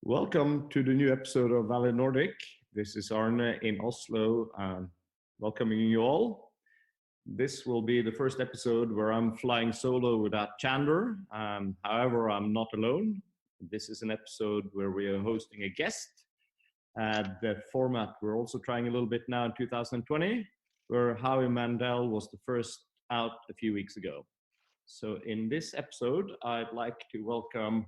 Welcome to the new episode of Valley Nordic. This is Arne in Oslo, welcoming you all. This will be the first episode where I'm flying solo without Chandler. However, I'm not alone. This is an episode where we are hosting a guest. The format we're also trying a little bit now in 2020, where Howie Mandel was the first out a few weeks ago. So in this episode, I'd like to welcome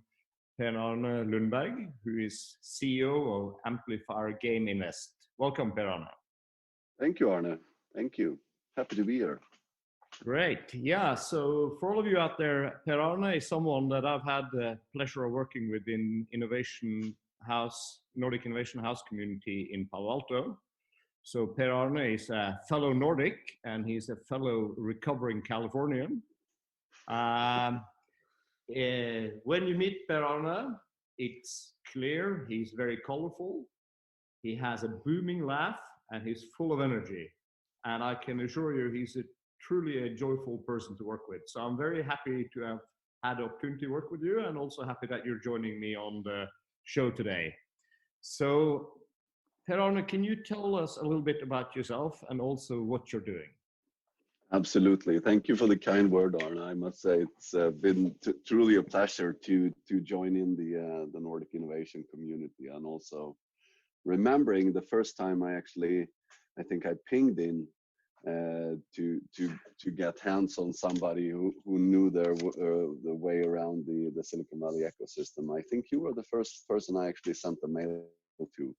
Per-Arne Lundberg, who is CEO of Amplifier Game Invest. Welcome, Per-Arne. Thank you, Arne. Thank you. Happy to be here. Great. Yeah, so for all of you out there, Per-Arne is someone that I've had the pleasure of working with in Nordic Innovation House community in Palo Alto. So Per-Arne is a fellow Nordic, and he's a fellow recovering Californian. When you meet Per-Arne, it's clear he's very colorful. He has a booming laugh and he's full of energy. And I can assure you he's truly a joyful person to work with. So I'm very happy to have had the opportunity to work with you, and also happy that you're joining me on the show today. So Per-Arne, can you tell us a little bit about yourself and also what you're doing? Absolutely. Thank you for the kind word, Arne. I must say it's been truly a pleasure to join in the Nordic innovation community, and also remembering the first time I think I pinged in to get hands on somebody who knew the way around the Silicon Valley ecosystem. I think you were the first person I actually sent a mail to.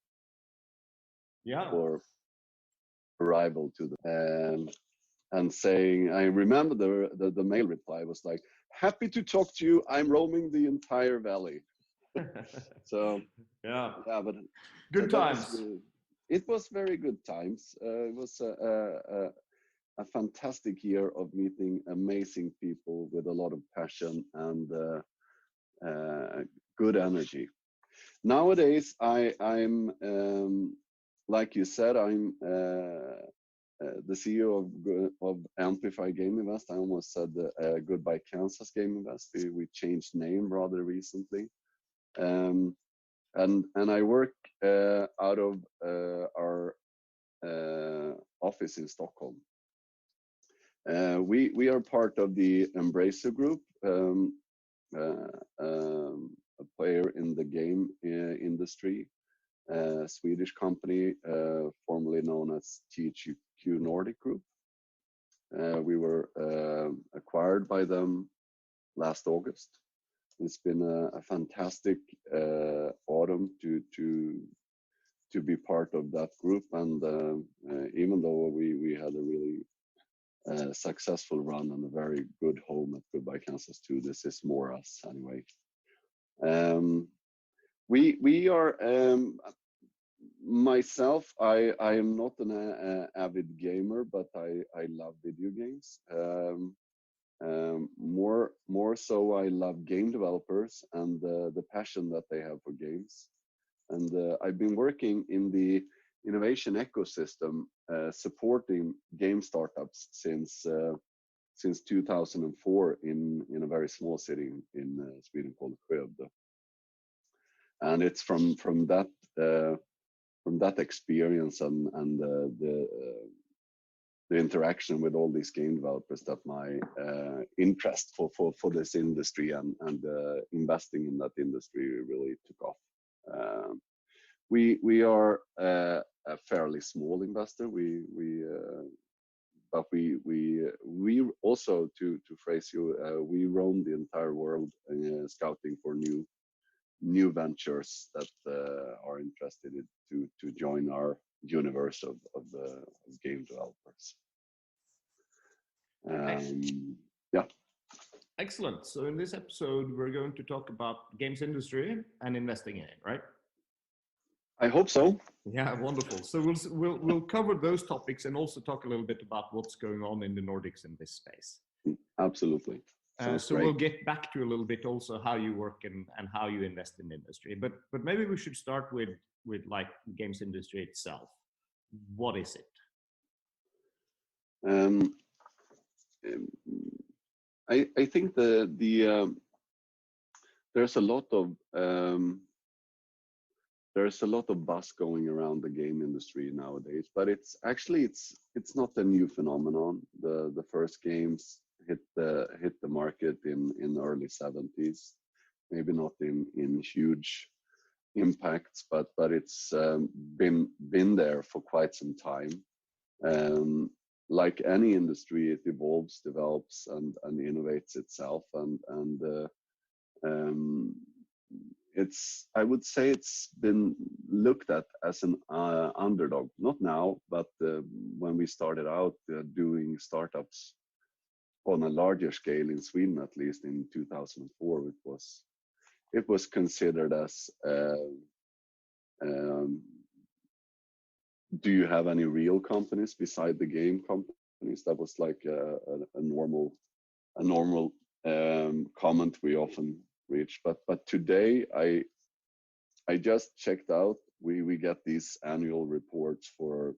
Yeah. For arrival to the. And saying, I remember the mail reply was like, "Happy to talk to you. I'm roaming the entire valley." So yeah, but good times. It was very good times. It was a fantastic year of meeting amazing people with a lot of passion and good energy. Nowadays, I'm like you said, I'm the CEO of Amplifier Game Invest. I almost said Goodbye Kansas Game Invest. We changed name rather recently, and I work out of our office in Stockholm. We are part of the Embracer Group, a player in the game industry. Swedish company, formerly known as THQ Nordic Group. We were acquired by them last August. It's been a fantastic autumn to be part of that group, and even though we had a really successful run and a very good home at Goodbye Kansas 2, this is more us anyway. We are myself. I am not an avid gamer, but I love video games. More so, I love game developers and the passion that they have for games. And I've been working in the innovation ecosystem, supporting game startups since 2004 in a very small city in Sweden called Skövde. And it's from that experience and the interaction with all these game developers that my interest for this industry and investing in that industry really took off. We are a fairly small investor. But we also, to phrase you, we roam the entire world scouting for new ventures that are interested to join our universe of game developers. Yeah. Excellent. So in this episode, we're going to talk about games industry and investing in it, right? I hope so. Yeah, wonderful. So we'll cover those topics and also talk a little bit about what's going on in the Nordics in this space. Absolutely. So great. We'll get back to a little bit also how you work and how you invest in the industry. But maybe we should start with like games industry itself. What is it? I think there's a lot of there's a lot of buzz going around the game industry nowadays, but it's actually it's not a new phenomenon. The first games hit the market in early 70s, maybe not in huge impacts, but it's been there for quite some time. Like any industry, it evolves, develops, and innovates itself, and I would say it's been looked at as an underdog. Not now, but when we started out doing startups on a larger scale in Sweden, at least in 2004, it was considered as do you have any real companies beside the game companies? That was like a normal comment we often reach. But today I just checked out. We get these annual reports for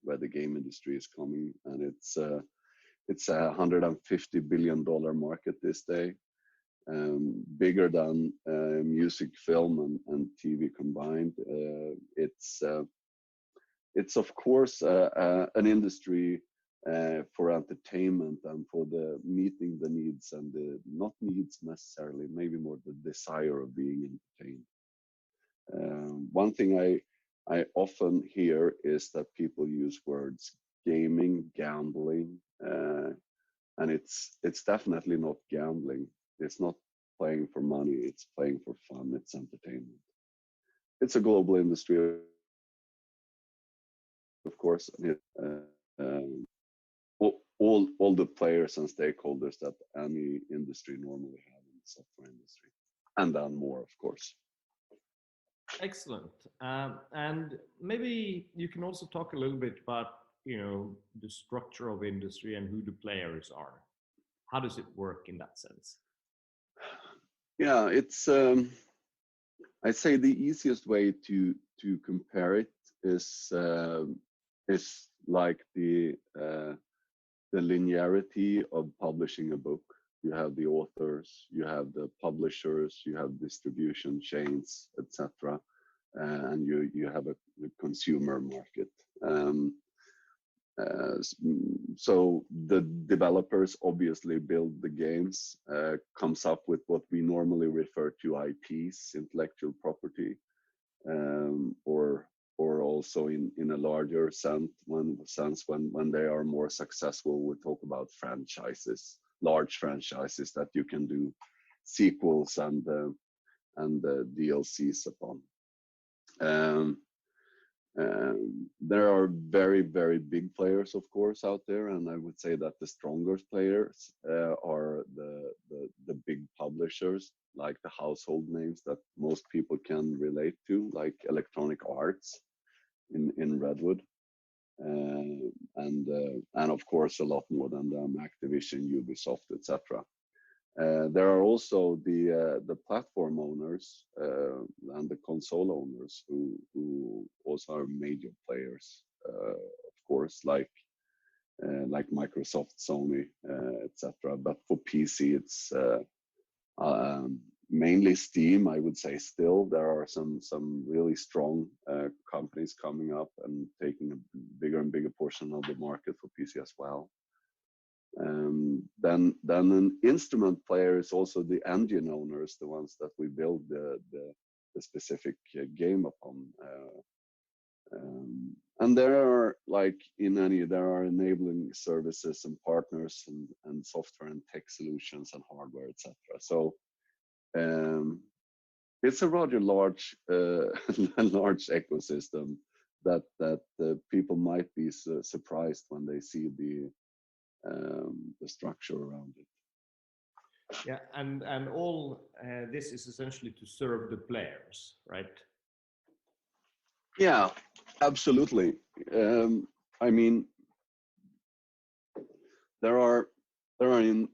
where the game industry is coming, and it's a $150 billion market this day, bigger than music, film, and TV combined. It's of course an industry for entertainment and for the meeting the needs and the not needs necessarily, maybe more the desire of being entertained. One thing I often hear is that people use words gaming, gambling, and it's definitely not gambling. It's not playing for money. It's playing for fun. It's entertainment. It's a global industry, of course, and all the players and stakeholders that any industry normally have in the software industry, and then more, of course. Excellent. And maybe you can also talk a little bit about, the structure of industry and who the players are. How does it work in that sense? Yeah, it's I'd say the easiest way to compare it is like the linearity of publishing a book. You have the authors, you have the publishers, you have distribution chains, etc., and you have a consumer market. So the developers obviously build the games, comes up with what we normally refer to IPs, intellectual property, or also in a larger sense when they are more successful, we talk about franchises, large franchises that you can do sequels and DLCs upon. There are very, very big players, of course, out there, and I would say that the strongest players are the big publishers, like the household names that most people can relate to, like Electronic Arts in Redwood, and of course a lot more than them, Activision, Ubisoft, etc. There are also the platform owners and the console owners who also are major players, of course, like Microsoft, Sony, etc. But for PC, it's mainly Steam. I would say still there are some really strong companies coming up and taking a bigger and bigger portion of the market for PC as well. Then an instrument player is also the engine owners, the ones that we build the specific game upon. And there are, like in any, there are enabling services and partners and software and tech solutions and hardware, etc. So it's a rather large large ecosystem that people might be surprised when they see the structure around it. Yeah, and all this is essentially to serve the players, right? Yeah, absolutely. I mean, there are in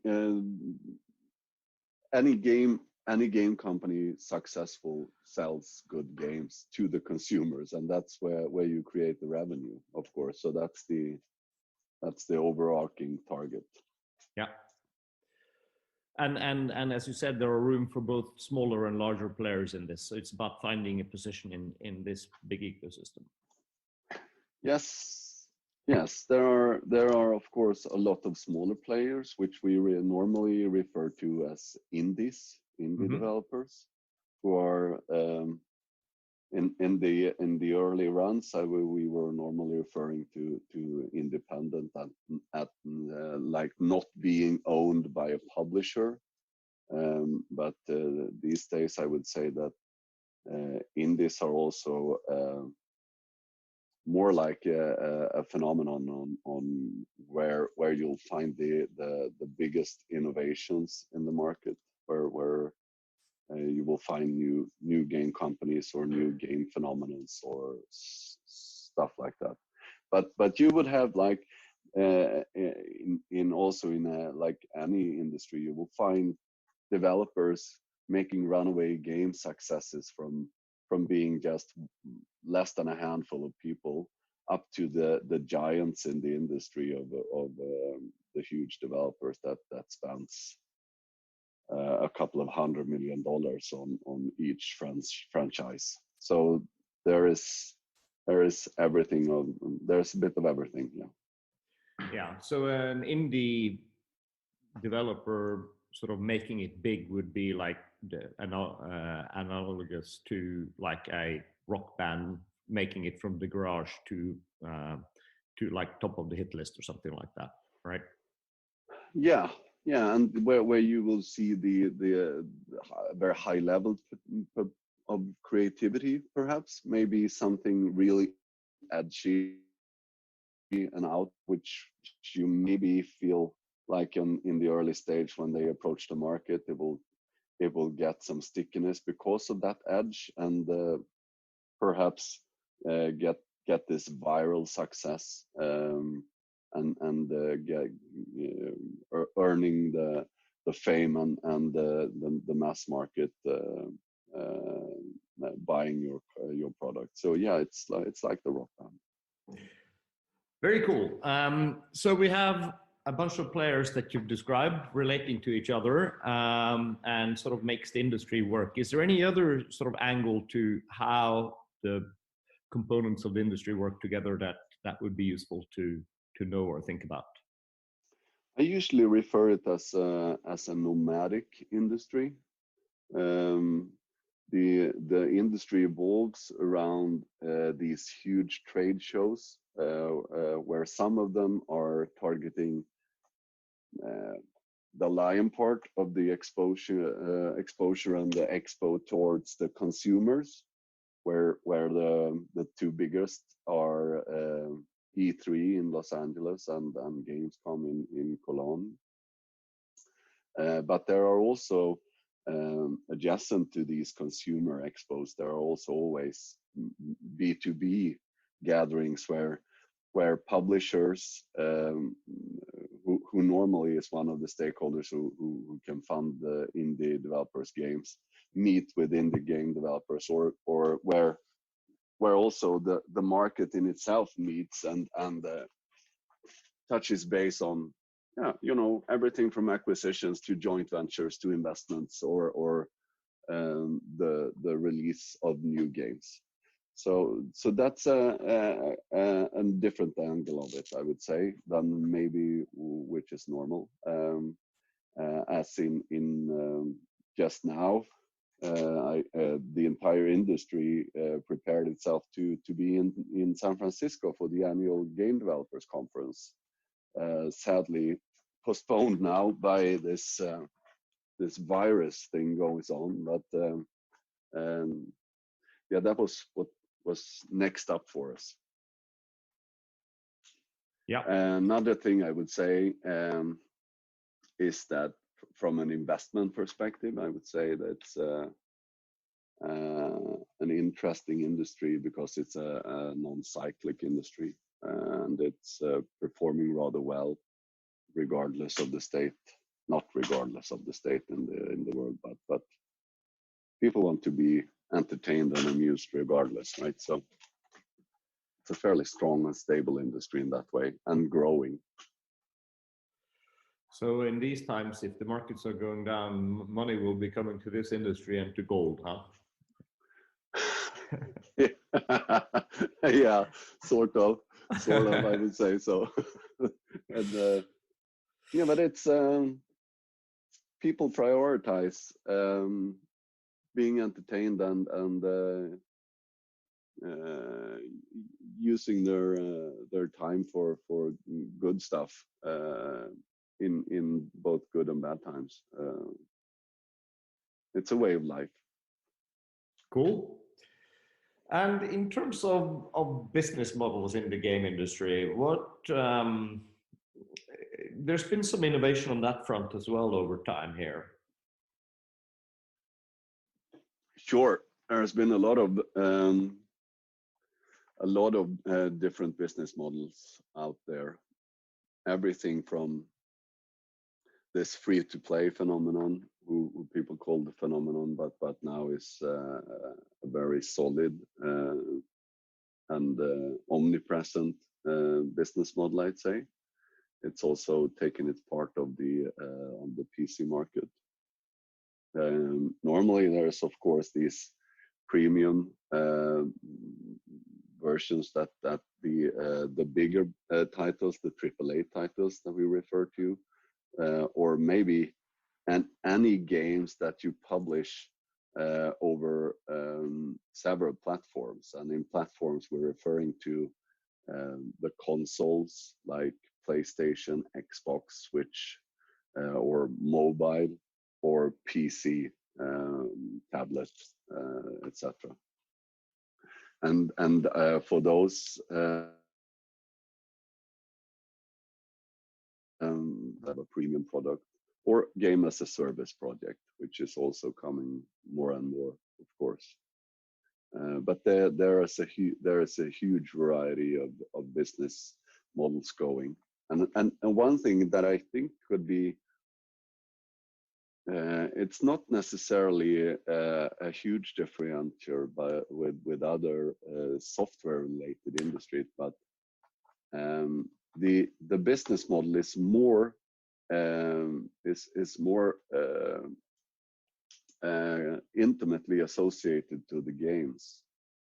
any game company successful sells good games to the consumers, and that's where you create the revenue, of course. So that's the overarching target. Yeah. And as you said, there are room for both smaller and larger players in this. So it's about finding a position in this big ecosystem. Yes, yes, there are of course a lot of smaller players, which we normally refer to as indie developers, who are in the early runs. We were normally referring to independent at like not being owned by a publisher. But these days, I would say that indies are also more like a phenomenon on where you'll find the biggest innovations in the market, where you will find new game companies or new game phenomenons or stuff like that. But you would have like in also in like any industry, you will find developers making runaway game successes from being just less than a handful of people up to the giants in the industry of the huge developers that spends a couple of $100 million on each franchise. So there is everything there's a bit of everything. Yeah. So an indie developer sort of making it big would be like analogous to like a rock band making it from the garage to like top of the hit list or something like that, right? Yeah, and where you will see the very high level of creativity, perhaps maybe something really edgy and out, which you maybe feel like in the early stage when they approach the market, it will get some stickiness because of that edge, and perhaps get this viral success, and earning the fame and the mass market buying your product. So yeah, it's like the rock band. Very cool. So we have a bunch of players that you've described relating to each other, and sort of makes the industry work. Is there any other sort of angle to how the components of the industry work together that would be useful to know or think about? I usually refer it as a nomadic industry. The industry evolves around these huge trade shows, where some of them are targeting the lion part of the exposure and the expo towards the consumers, where the two biggest are E3 in Los Angeles and Gamescom in Cologne. But there are also adjacent to these consumer expos, there are also always B2B gatherings where publishers, who normally is one of the stakeholders who can fund the indie developers games, meet with indie game developers, or where also the market in itself meets and touches base on everything from acquisitions to joint ventures to investments or the release of new games. So that's a different angle of it, I would say, than maybe which is normal. As in just now, the entire industry prepared itself to be in San Francisco for the annual Game Developers Conference. Sadly postponed now by this virus thing going on, but yeah, that was what was next up for us. Yeah. Another thing I would say is that from an investment perspective, I would say that it's an interesting industry because it's a non-cyclic industry, and it's performing rather well regardless of the state, not regardless of the state in the world, but people want to be entertained and amused regardless, right? So it's a fairly strong and stable industry in that way, and growing. So in these times, if the markets are going down, money will be coming to this industry and to gold, huh? Yeah, sort of, I would say so. And yeah, but it's people prioritize being entertained and using their time for good stuff in both good and bad times. It's a way of life. Cool. And in terms of business models in the game industry, there's been some innovation on that front as well over time here. Sure, there's been a lot of different business models out there. Everything from this free-to-play phenomenon, who people call the phenomenon, but now is a very solid and omnipresent business model, I'd say. It's also taken its part of the on the PC market. Normally, there's of course these premium versions that the bigger titles, the AAA titles that we refer to, or maybe any games that you publish over several platforms. And in platforms, we're referring to the consoles like PlayStation, Xbox, Switch, or mobile, or PC, tablet, etc. And for those have a premium product, or game as a service project, which is also coming more and more, of course. But there is a huge variety of business models going, and one thing that I think could be it's not necessarily a huge differentiator with other software related industries, but the business model is more intimately associated to the games,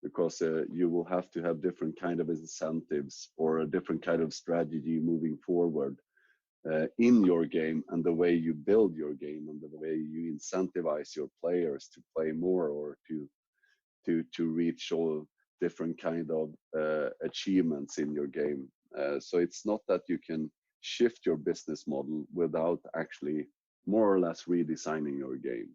because you will have to have different kind of incentives or a different kind of strategy moving forward in your game, and the way you build your game and the way you incentivize your players to play more, or to reach all different kind of achievements in your game. So it's not that you can shift your business model without actually more or less redesigning your game.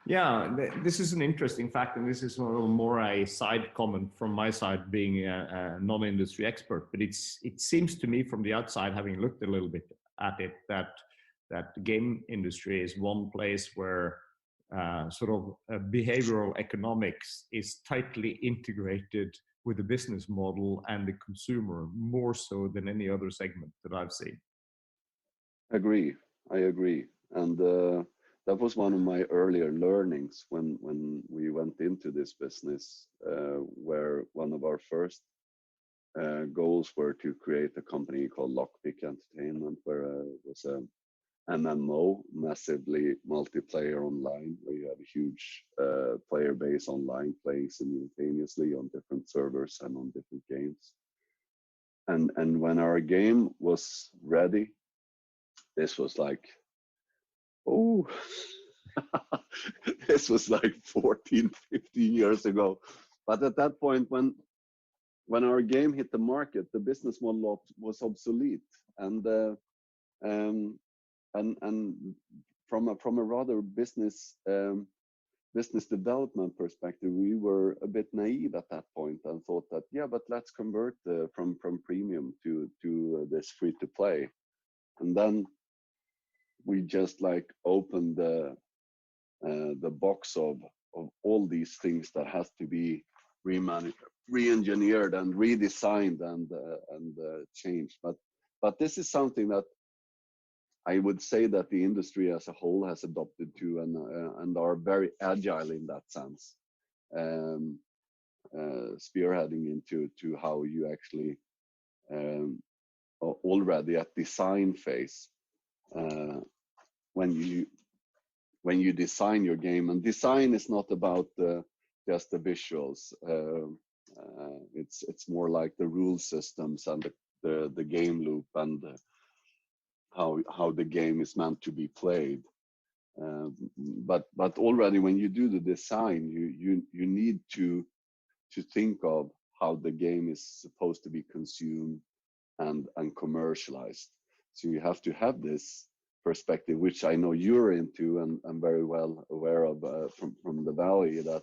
Yeah, this is an interesting fact, and this is more a side comment from my side, being a non-industry expert. But it seems to me from the outside, having looked a little bit at it, that the game industry is one place where behavioral economics is tightly integrated with the business model and the consumer, more so than any other segment that I've seen. I agree, and that was one of my earlier learnings when we went into this business, where one of our first goals were to create a company called Lockpick Entertainment, where it was a MMO, massively multiplayer online, where you have a huge player base online playing simultaneously on different servers and on different games. And when our game was ready, this was like, oh, this was like 14, 15 years ago. But at that point, when our game hit the market, the business model was obsolete, and from a rather business development perspective, we were a bit naive at that point and thought that, yeah, but let's convert from premium to this free to play. And then we just like opened the box of all these things that has to be re-engineered and redesigned and changed. But this is something that I would say that the industry as a whole has adopted to, and are very agile in that sense, spearheading into how you actually already at design phase when you design your game. And design is not about just the visuals. It's more like the rule systems and the game loop and how the game is meant to be played. But already when you do the design, you need to think of how the game is supposed to be consumed and commercialized. So you have to have this perspective, which I know you're into and I'm very well aware of from the Valley, that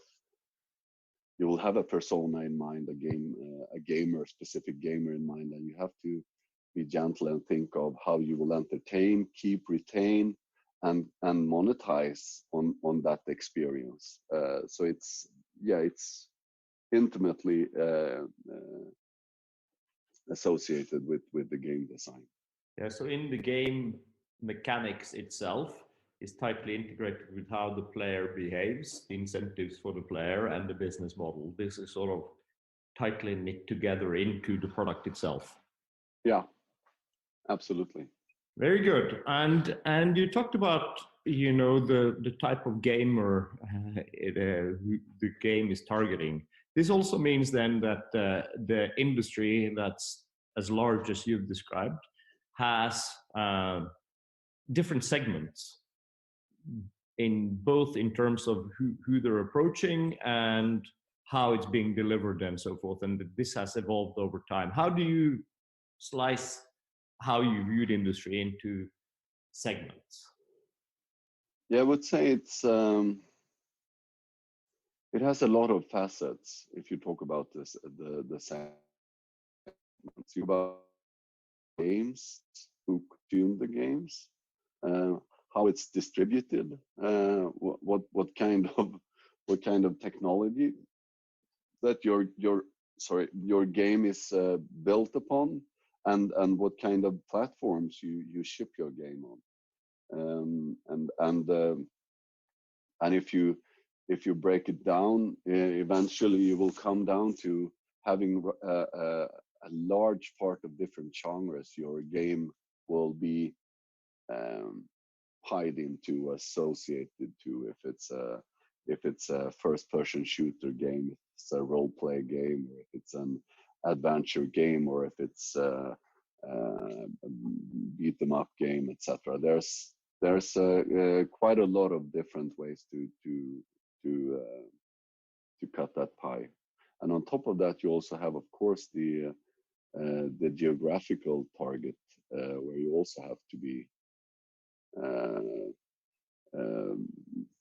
you will have a persona in mind, a gamer, specific gamer in mind, and you have to be gentle and think of how you will entertain, retain, and monetize on that experience. So it's intimately associated with the game design. Yeah, so in the game mechanics itself is tightly integrated with how the player behaves, the incentives for the player, and the business model. This is sort of tightly knit together into the product itself. Yeah, absolutely. Very good. And you talked about, you know, the type of gamer the game is targeting. This also means then that the industry that's as large as you've described has different segments in both in terms of who they're approaching and how it's being delivered and so forth. And this has evolved over time. How do you slice how you view the industry into segments? Yeah, I would say it has a lot of facets. If you talk about this, the segments, you about games, who consume the games, how it's distributed, what kind of technology that your game is built upon, and what kind of platforms you ship your game on, and if you break it down, eventually you will come down to having a large part of different genres your game will be tied into, associated to. If it's a first-person shooter game, if it's a role-play game, or if it's an adventure game, or if it's a beat 'em up game, etc. There's quite a lot of different ways to cut that pie. And on top of that, you also have, of course, the geographical target, where you also have to be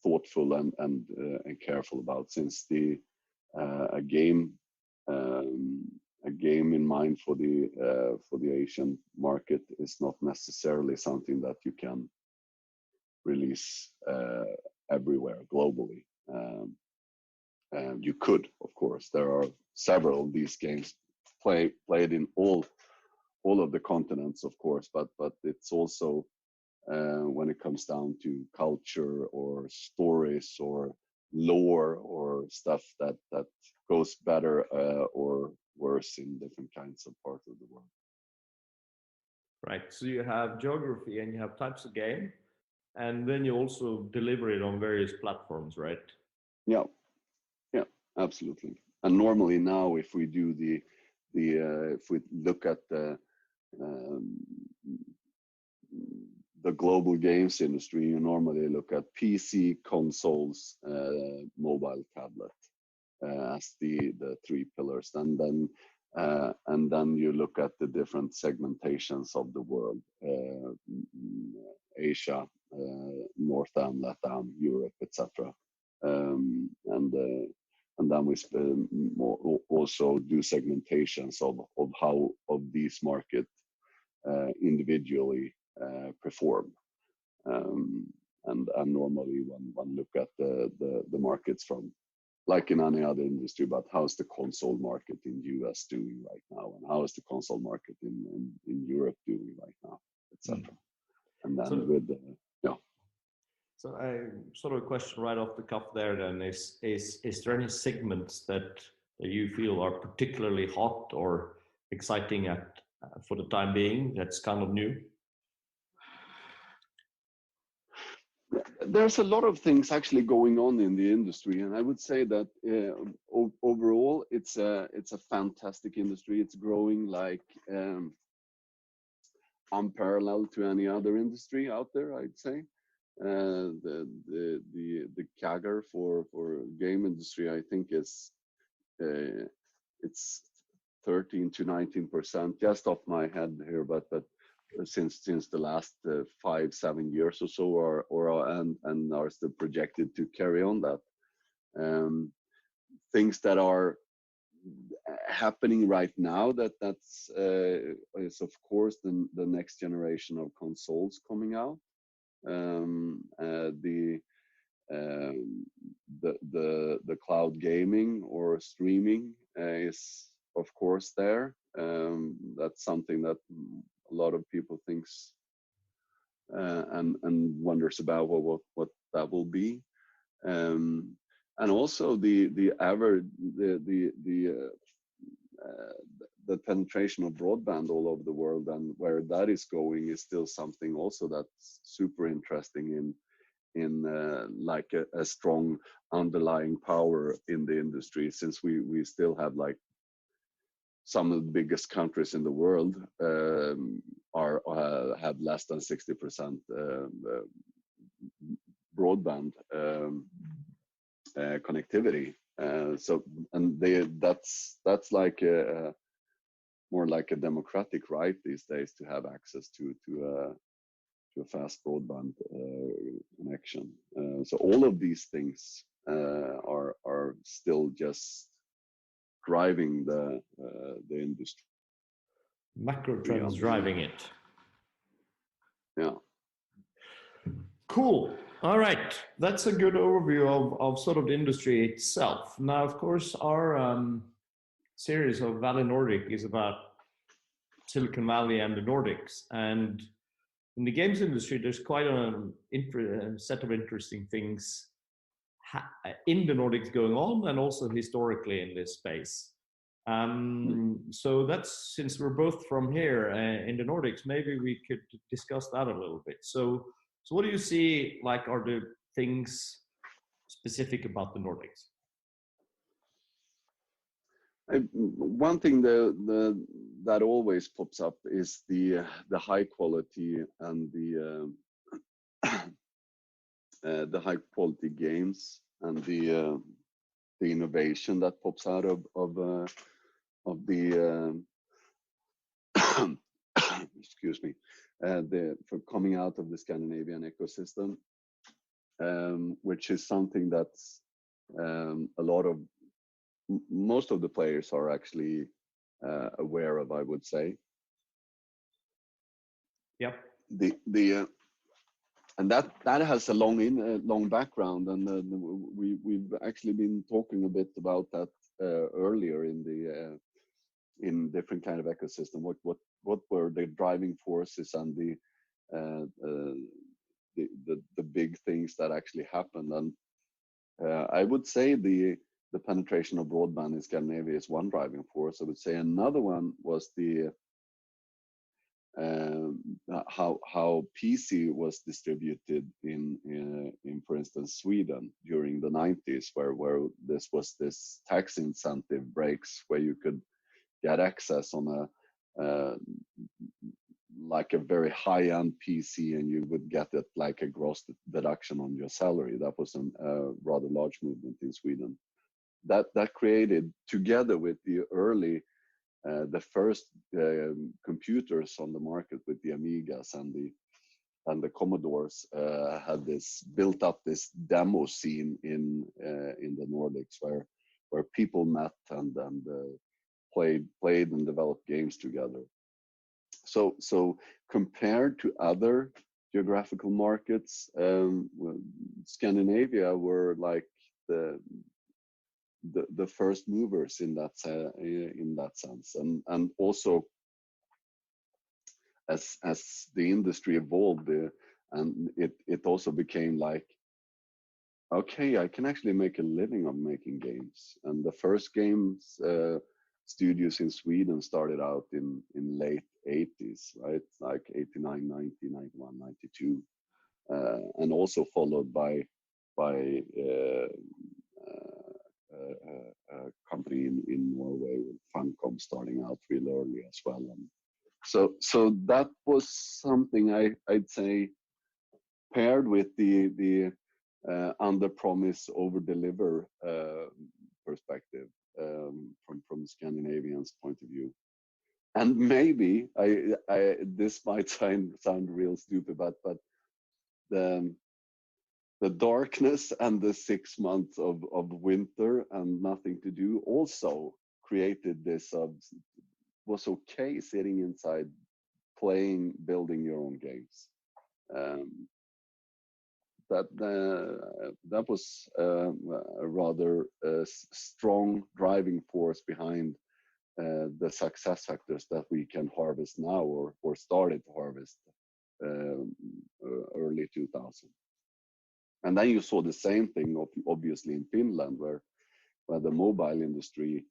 thoughtful and careful about, since a game in mind for the Asian market is not necessarily something that you can release everywhere globally. You could, of course. There are several of these games played in all of the continents, of course, but it's also when it comes down to culture or stories or lore or stuff that goes better or worse in different kinds of parts of the world. Right. So you have geography and you have types of game, and then you also deliver it on various platforms, right? Yeah, absolutely. And normally now, if we do if we look at the global games industry, you normally look at PC, consoles, mobile, tablet as the three pillars, and then you look at the different segmentations of the world: Asia, Northern, Latam, Europe, etc. And then we also do segmentations of how these markets individually perform. And normally one look at the markets from, like in any other industry, but how's the console market in US doing right now, and how is the console market in Europe doing right now, etc. And then So I sort of a question right off the cuff there then is there any segments that you feel are particularly hot or exciting at for the time being. That's kind of new. There's a lot of things actually going on in the industry, and I would say that overall it's a fantastic industry. It's growing like unparalleled to any other industry out there, I'd say. The CAGR for game industry, I think, is it's 13 to 19%, just off my head here, but since the last 5-7 years or so, and are still projected to carry on that. Things that are happening right now, that's is of course the next generation of consoles coming out. The cloud gaming or streaming is of course there. That's something that a lot of people thinks and wonders about what that will be. And also the penetration of broadband all over the world, and where that is going is still something also that's super interesting in like a strong underlying power in the industry, since we still have like some of the biggest countries in the world have less than 60% broadband connectivity. So, and that's like more like a democratic right these days to have access to a fast broadband connection. So all of these things are still just driving the industry. Macro trends driving it. Yeah. Cool. All right. That's a good overview of sort of the industry itself. Now, of course, our series of Valley Nordic is about Silicon Valley and the Nordics. And in the games industry, there's quite a set of interesting things in the Nordics going on, and also historically in this space. So that's, since we're both from here in the Nordics, maybe we could discuss that a little bit. So what do you see, like, are the things specific about the Nordics? One thing that always pops up is the high quality and the high quality games, and the innovation that pops out of the excuse me, for coming out of the Scandinavian ecosystem, which is something that's most of the players are actually aware of, I would say. Yep. And that has a long background, and we've actually been talking a bit about that earlier in different kind of ecosystem. What were the driving forces and the big things that actually happened? And I would say the penetration of broadband in Scandinavia is one driving force. I would say another one was how PC was distributed in for instance Sweden during the 90s, where this tax incentive breaks, where you could get access on like a very high-end PC, and you would get it like a gross deduction on your salary. That was a rather large movement in Sweden. That created, together with the first computers on the market with the Amigas and the Commodores, had built up this demo scene in the Nordics, where people met and played and developed games together. So compared to other geographical markets, Scandinavia were like the first movers in that sense, and also as the industry evolved, and it also became like, okay, I can actually make a living of making games. And the first games studios in Sweden started out in late 80s, right? Like 89, 90, 91, 92, and also followed by a company in Norway with Funcom starting out real early as well. And so that was something I'd say paired with the under promise over deliver perspective from Scandinavians' point of view. And maybe this might sound real stupid, but the darkness and the 6 months of winter and nothing to do also created this was okay sitting inside playing, building your own games. That was a rather strong driving force behind the success factors that we can harvest now or started to harvest early 2000. And then you saw the same thing obviously in Finland where the mobile industry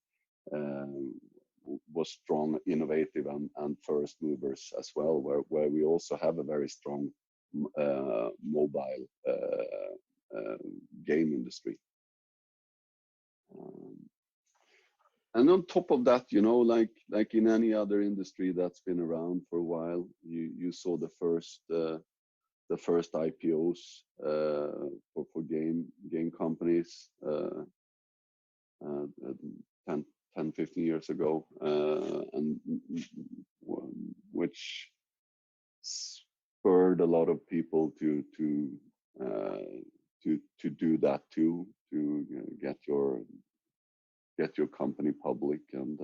was strong, innovative and first movers as well, where we also have a very strong mobile game industry. And on top of that, you know, like in any other industry that's been around for a while, you saw the first IPOs for game companies 10, 15 years ago, and which spurred a lot of people to do that too, to get your company public and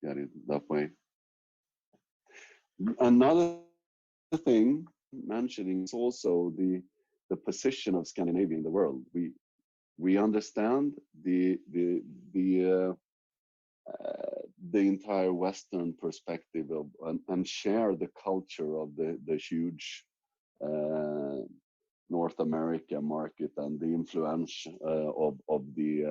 get it that way. Another thing mentioning is also the position of Scandinavia in the world. We understand the entire Western perspective of and share the culture of the huge North America market and the influence of the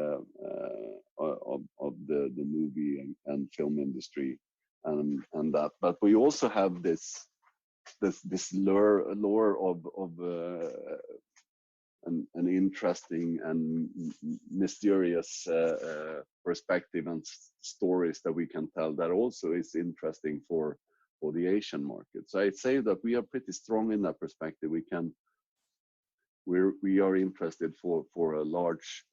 movie and film industry and that. But we also have this lure of an interesting and mysterious perspective and stories that we can tell that also is interesting for the Asian market. So I'd say that we are pretty strong in that perspective. We are interested for a large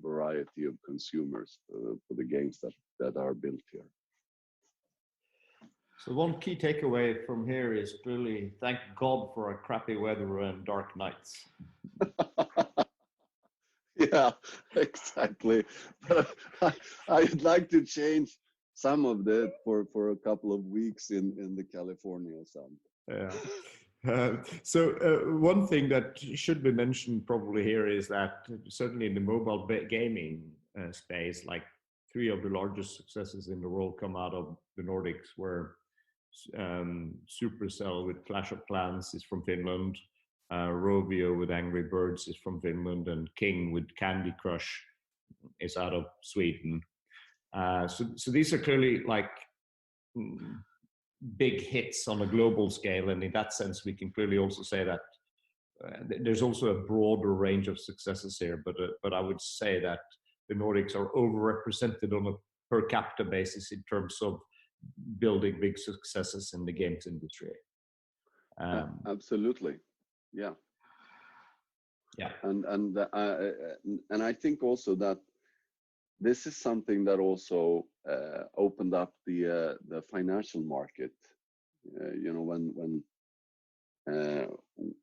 variety of consumers for the games that are built here. So one key takeaway from here is really thank God for a crappy weather and dark nights. Yeah, exactly. I'd like to change some of that for a couple of weeks in the California sun. Yeah. So one thing that should be mentioned probably here is that certainly in the mobile gaming space, like 3 of the largest successes in the world come out of the Nordics, where Supercell with Clash of Clans is from Finland, Rovio with Angry Birds is from Finland, and King with Candy Crush is out of Sweden. So these are clearly like big hits on a global scale, and in that sense we can clearly also say that there's also a broader range of successes here, but I would say that the Nordics are overrepresented on a per capita basis in terms of building big successes in the games industry. Absolutely, yeah. And I think also that this is something that also opened up the financial market. You know,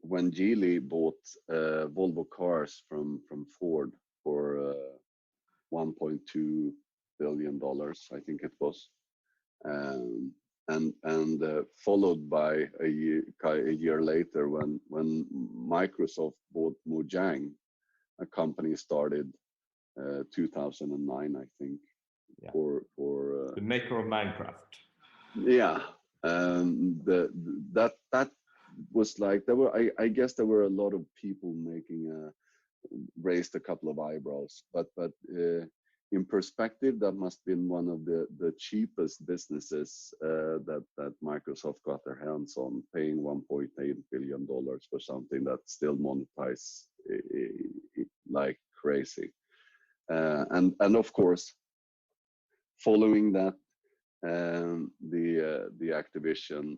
when Geely bought Volvo Cars from Ford for $1.2 billion, I think it was. And followed by a year later when Microsoft bought Mojang, a company started 2009, I think. Yeah. For the maker of Minecraft. Yeah, that was like I guess there were a lot of people raised a couple of eyebrows, but in perspective, that must have been one of the cheapest businesses that Microsoft got their hands on, paying $1.8 billion for something that still monetizes like crazy. And of course, following that, the Activision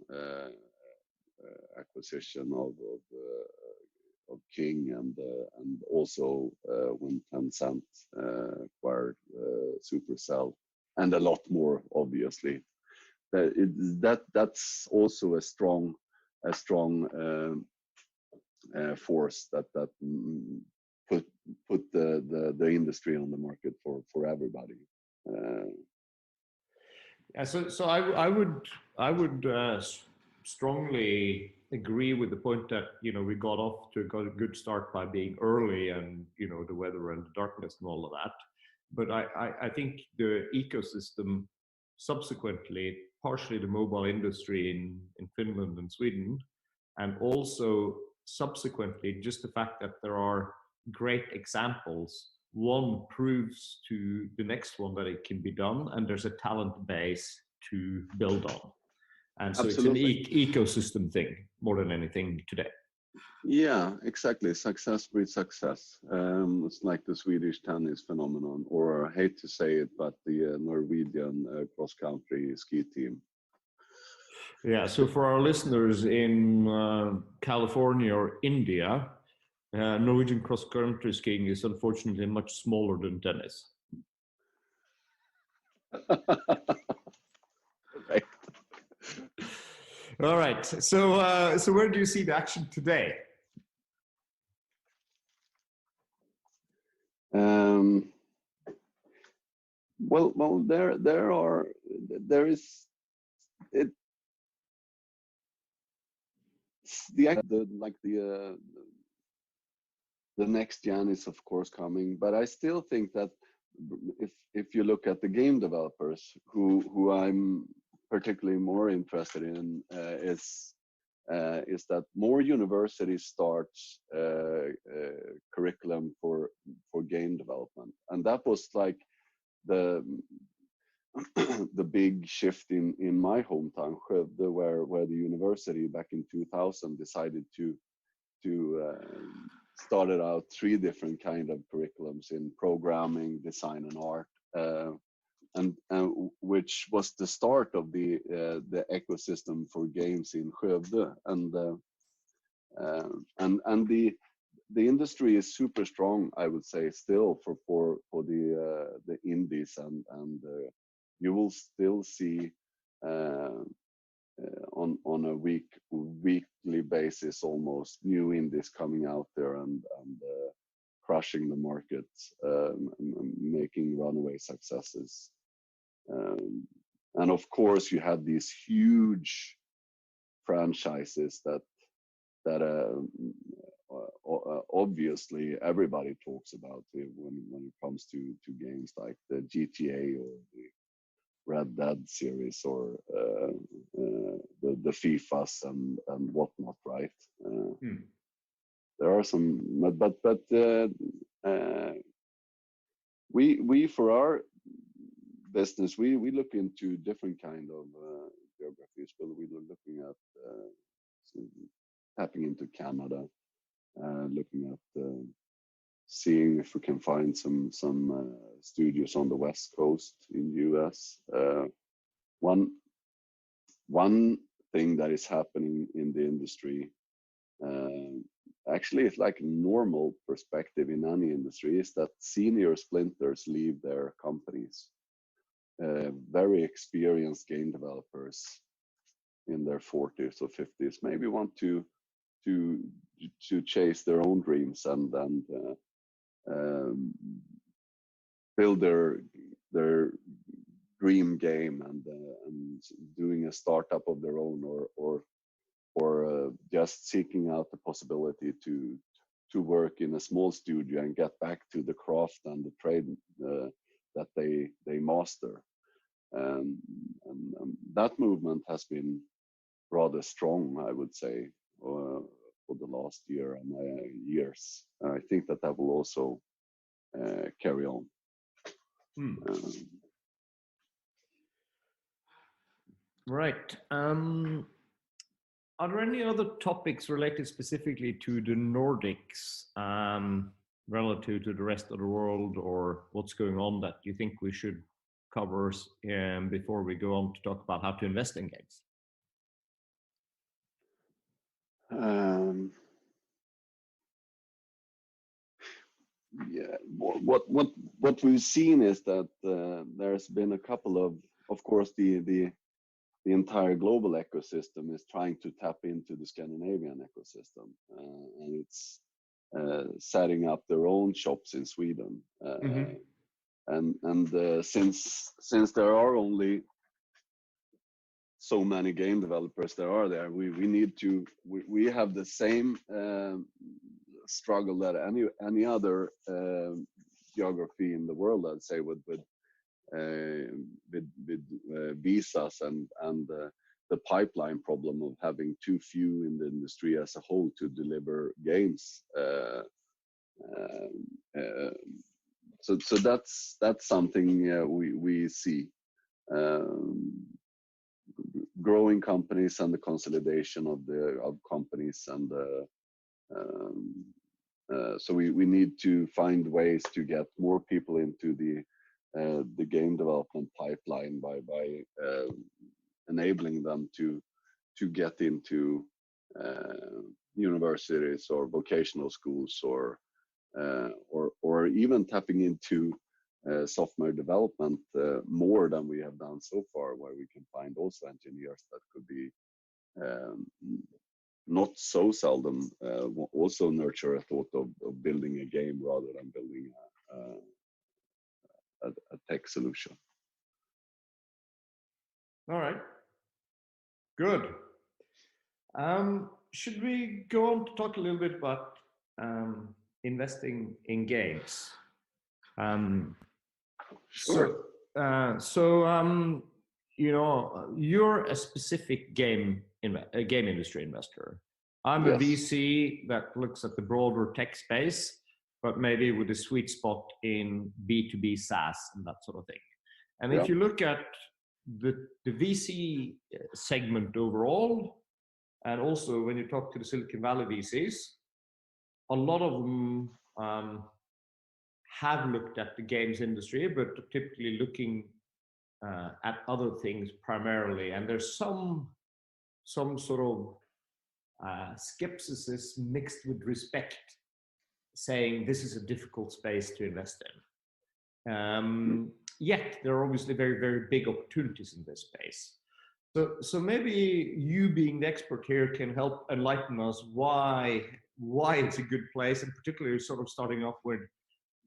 acquisition of King, and also when Tencent acquired Supercell, and a lot more, obviously. That's also a strong force that put the industry on the market for everybody. Yeah, so I would strongly agree with the point that we got off to a good start by being early, and the weather and the darkness and all of that. But I think the ecosystem subsequently, partially the mobile industry in Finland and Sweden, and also subsequently just the fact that there are great examples. One proves to the next one that it can be done, and there's a talent base to build on. And so Absolutely. It's an ecosystem thing more than anything today. Yeah, exactly. Success breeds success. It's like the Swedish tennis phenomenon, or I hate to say it, but the Norwegian cross-country ski team. Yeah, so for our listeners in California or India, Norwegian cross-country skiing is unfortunately much smaller than tennis. Right. All right. So where do you see the action today? Well, there is it. The next gen is of course coming, but I still think that if you look at the game developers, who I'm particularly more interested in, is that more universities starts curriculum for game development, and that was like the the big shift in my hometown, Skövde, where the university back in 2000 decided to started out 3 different kind of curriculums in programming, design, and art, and which was the start of the ecosystem for games in Skövde, and the industry is super strong, I would say, still for the indies, and you will still see on a weekly basis almost new indies coming out there and crushing the market, making runaway successes, and of course you have these huge franchises that obviously everybody talks about when it comes to games like the GTA or the Red Dead series, or the FIFAs and whatnot, right? There are some, but we for our business, we look into different kind of geographies. But we were looking at tapping into Canada, looking at seeing if we can find some studios on the West Coast in the US. One thing that is happening in the industry, actually it's like a normal perspective in any industry, is that senior splinters leave their companies. Very experienced game developers in their 40s or 50s maybe want to chase their own dreams and build their dream game, and doing a startup of their own, or just seeking out the possibility to work in a small studio and get back to the craft and the trade that they master. And that movement has been rather strong, I would say, for the last year and years. I think that will also carry on. Hmm. Um, Right. Are there any other topics related specifically to the Nordics, relative to the rest of the world, or what's going on that you think we should cover before we go on to talk about how to invest in games? um, yeah, what we've seen is that there's been a couple of course, the entire global ecosystem is trying to tap into the Scandinavian ecosystem, and it's setting up their own shops in Sweden. Mm-hmm. And since there are only so many game developers there, we need to we have the same struggle that any other geography in the world, I'd say, with visas and the pipeline problem of having too few in the industry as a whole to deliver games. So that's something we see. Growing companies and the consolidation of companies, and so we need to find ways to get more people into the game development pipeline by enabling them to get into universities or vocational schools, or even tapping into software development more than we have done so far, where we can find also engineers that could be not so seldom also nurture a thought of building a game rather than building a tech solution. All right. Good. Should we go on to talk a little bit about investing in games? Sure. You know, you're a specific game industry investor. I'm a Yes. VC that looks at the broader tech space, but maybe with a sweet spot in B2B SaaS and that sort of thing. And Yeah. if you look at the VC segment overall, and also when you talk to the Silicon Valley VCs, a lot of them have looked at the games industry, but are typically looking at other things primarily. And there's some sort of skepticism mixed with respect, saying this is a difficult space to invest in. Yet there are obviously very, very big opportunities in this space. So maybe you, being the expert here, can help enlighten us why it's a good place, and particularly sort of starting off with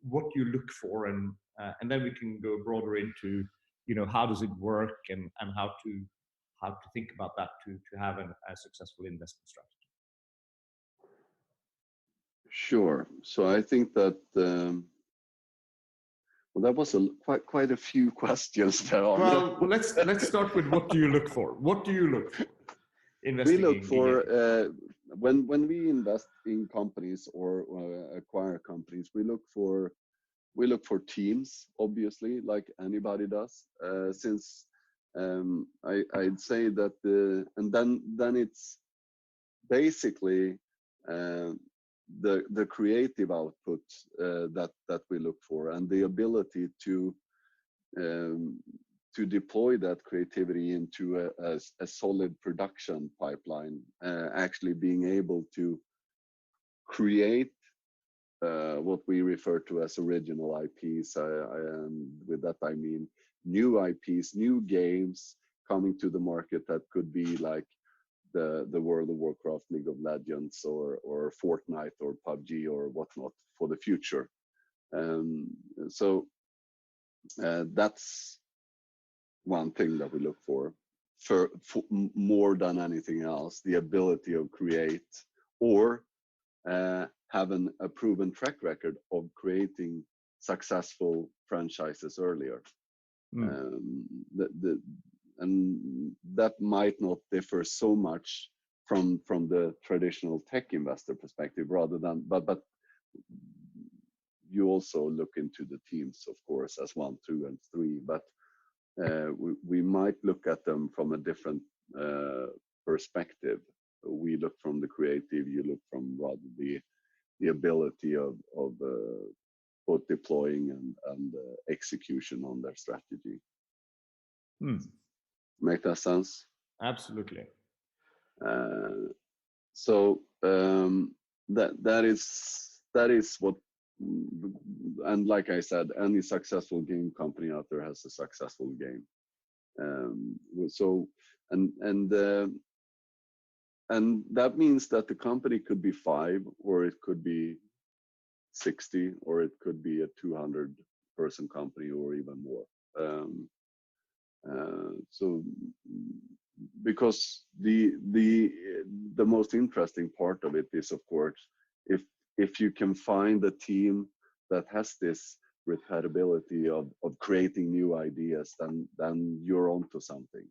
what you look for, and then we can go broader into, you know, how does it work, and how to think about that to have a successful investment strategy. Sure. So I think that well, that was quite a few questions there. Well, let's start with what do you look for? What do you look for? We look for when we invest in companies or acquire companies, we look for teams, obviously, like anybody does. Since I'd say that and then it's basically the creative output that we look for, and the ability to deploy that creativity into a solid production pipeline, actually being able to create what we refer to as original IPs. And with that I mean new IPs, new games coming to the market that could be like the World of Warcraft, League of Legends, or Fortnite, or PUBG, or whatnot for the future. So that's one thing that we look for more than anything else: the ability of create, or have a proven track record of creating successful franchises earlier. And that might not differ so much from the traditional tech investor perspective, rather than but you also look into the teams, of course, as 1, 2, and 3, but we might look at them from a different perspective. We look from the creative, you look from rather the ability of both deploying and execution on their strategy. Make that sense? Absolutely. So that is what, and like I said, any successful game company out there has a successful game. So and that means that the company could be 5, or it could be 60, or it could be a 200-person company, or even more. So because the most interesting part of it is, of course, if you can find a team that has this repeatability of creating new ideas, then you're onto something,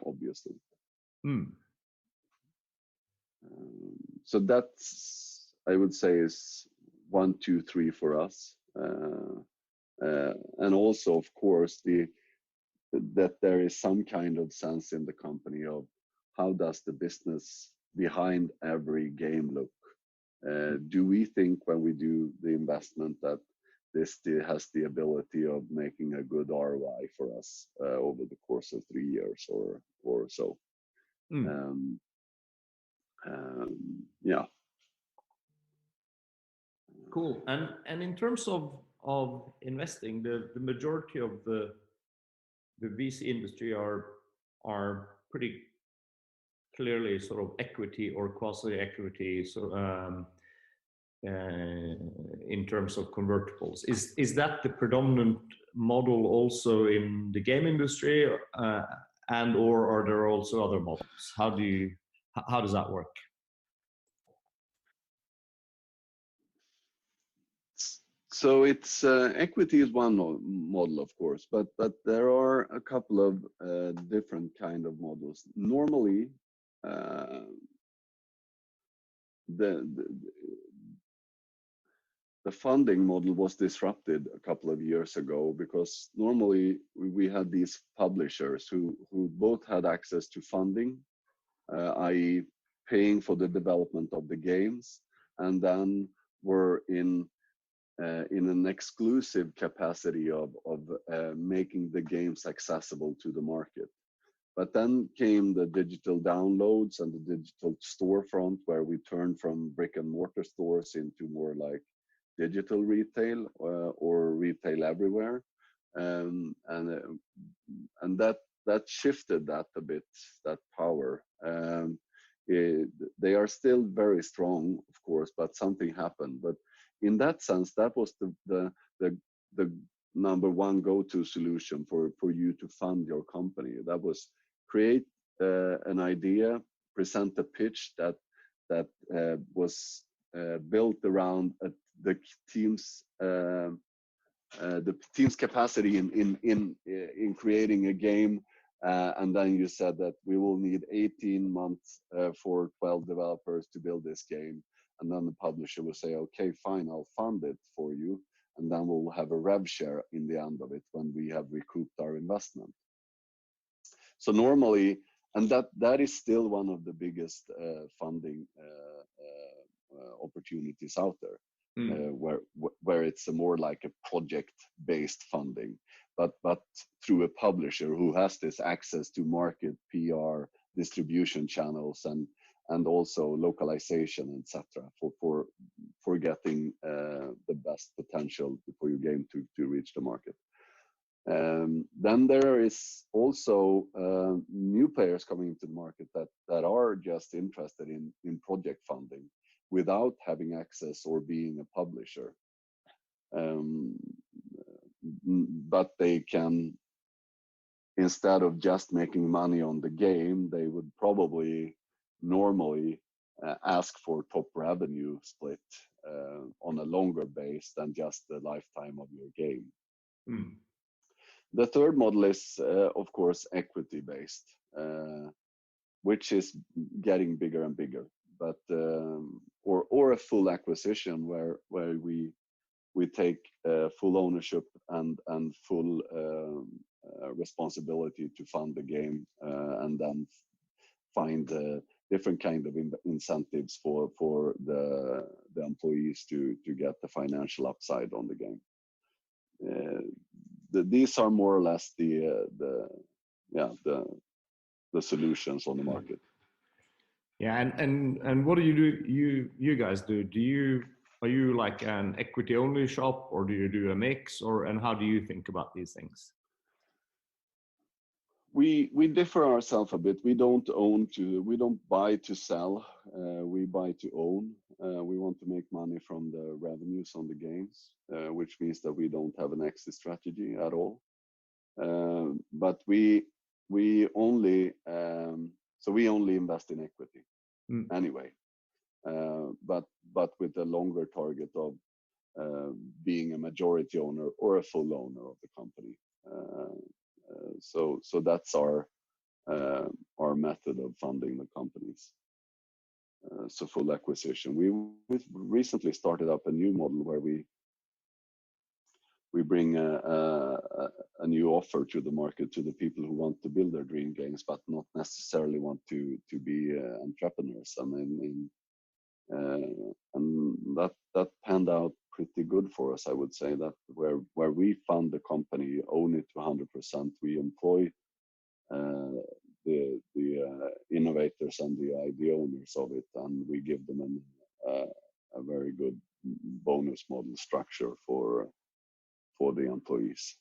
obviously. So that's, I would say, is 1, 2, 3 for us, and also, of course, that there is some kind of sense in the company of how does the business behind every game look. Do we think when we do the investment that this has the ability of making a good ROI for us over the course of 3 years or so? Yeah. Cool. And in terms of investing, the majority of the VC industry are pretty clearly sort of equity or quasi-equity, so in terms of convertibles. Is that the predominant model also in the game industry, and or are there also other models? How does that work? So it's equity is one model, of course, but there are a couple of different kind of models. Normally, the funding model was disrupted a couple of years ago, because normally we had these publishers who both had access to funding, i.e. paying for the development of the games, and then were in an exclusive capacity of making the games accessible to the market. But then came the digital downloads and the digital storefront, where we turned from brick and mortar stores into more like digital retail or retail everywhere, and that shifted that a bit, that power. They are still very strong, of course, but something happened. But in that sense, that was the number one go-to solution for you to fund your company. That was create an idea, present a pitch that was built around the team's capacity in creating a game, and then you said that we will need 18 months for 12 developers to build this game, and then the publisher will say, okay, fine, I'll fund it for you, and then we'll have a rev share in the end of it when we have recouped our investment. So normally, and that is still one of the biggest funding opportunities out there, where it's more like a project-based funding, but through a publisher who has this access to market, PR, distribution channels, and also localization, etc., for getting the best potential for your game to reach the market. Then there is also new players coming into the market that are just interested in project funding without having access or being a publisher. But they can, instead of just making money on the game, they would probably normally ask for top revenue split on a longer base than just the lifetime of your game. The third model is, of course, equity-based, which is getting bigger and bigger. or a full acquisition where we take full ownership and full responsibility to fund the game, and then find different kind of incentives for the employees to get the financial upside on the game. These are more or less the solutions on the market. Yeah, and what do you guys do? Are you like an equity only shop, or do you do a mix, and how do you think about these things? We differ ourselves a bit. We don't buy to sell. We buy to own. We want to make money from the revenues on the games, which means that we don't have an exit strategy at all. But we only invest in equity anyway. But with a longer target of being a majority owner or a full owner of the company. So that's our method of funding the companies. So full acquisition. We recently started up a new model where we bring a new offer to the market, to the people who want to build their dream games but not necessarily want to be entrepreneurs. I mean, and that panned out pretty good for us, I would say. That where we fund the company, own it to 100%, we employ the innovators and the owners of it, and we give them a very good bonus model structure for the employees.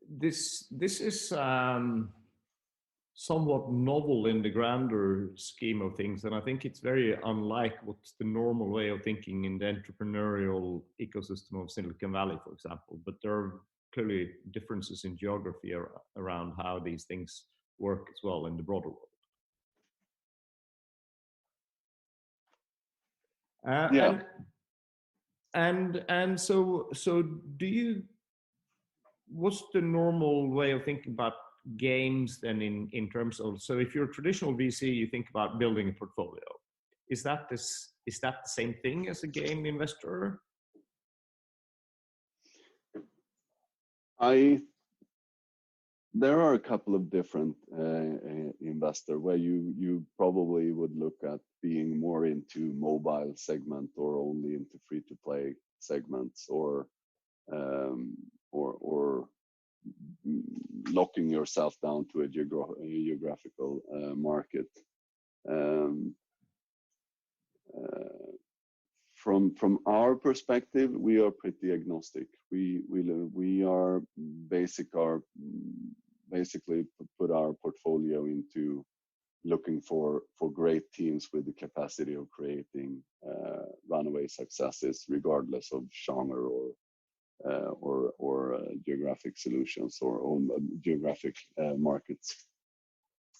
This is somewhat novel in the grander scheme of things, and I think it's very unlike what's the normal way of thinking in the entrepreneurial ecosystem of Silicon Valley, for example. But there are clearly differences in geography around how these things work as well in the broader world. Yeah. And so do you? What's the normal way of thinking about games then in terms of, so if you're a traditional VC, you think about building a portfolio. Is that the same thing as a game investor? There are a couple of different investor where you probably would look at being more into mobile segment or only into free to play segments, or locking yourself down to a geographical market. From our perspective, we are pretty agnostic. We are basically put our portfolio into looking for great teams with the capacity of creating runaway successes, regardless of genre or geographic solutions or geographic markets.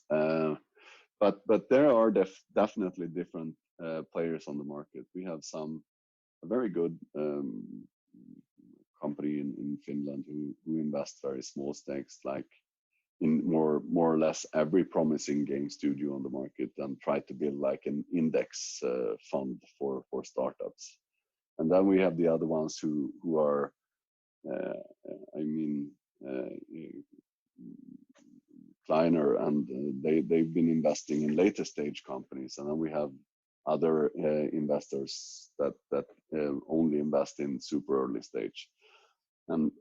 But there are definitely different players on the market. We have a very good company in Finland who invest very small stakes, like in more or less every promising game studio on the market, and try to build like an index fund for startups. And then we have the other ones who are Kleiner, and they've been investing in later stage companies. And then we have other investors that only invest in super early stage. And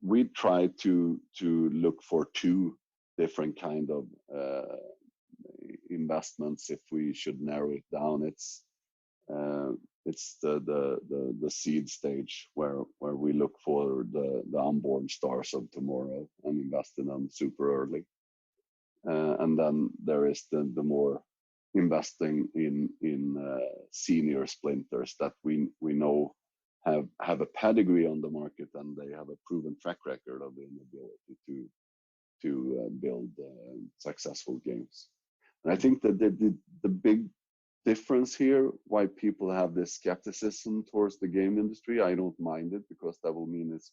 we try to look for two different kind of investments. If we should narrow it down, it's the seed stage where we look for the unborn stars of tomorrow and invest in them super early. And then there is the more investing in senior splinters that we know have a pedigree on the market, and they have a proven track record of the ability to build successful games. And I think that the big difference here, why people have this skepticism towards the game industry, I don't mind it, because that will mean it's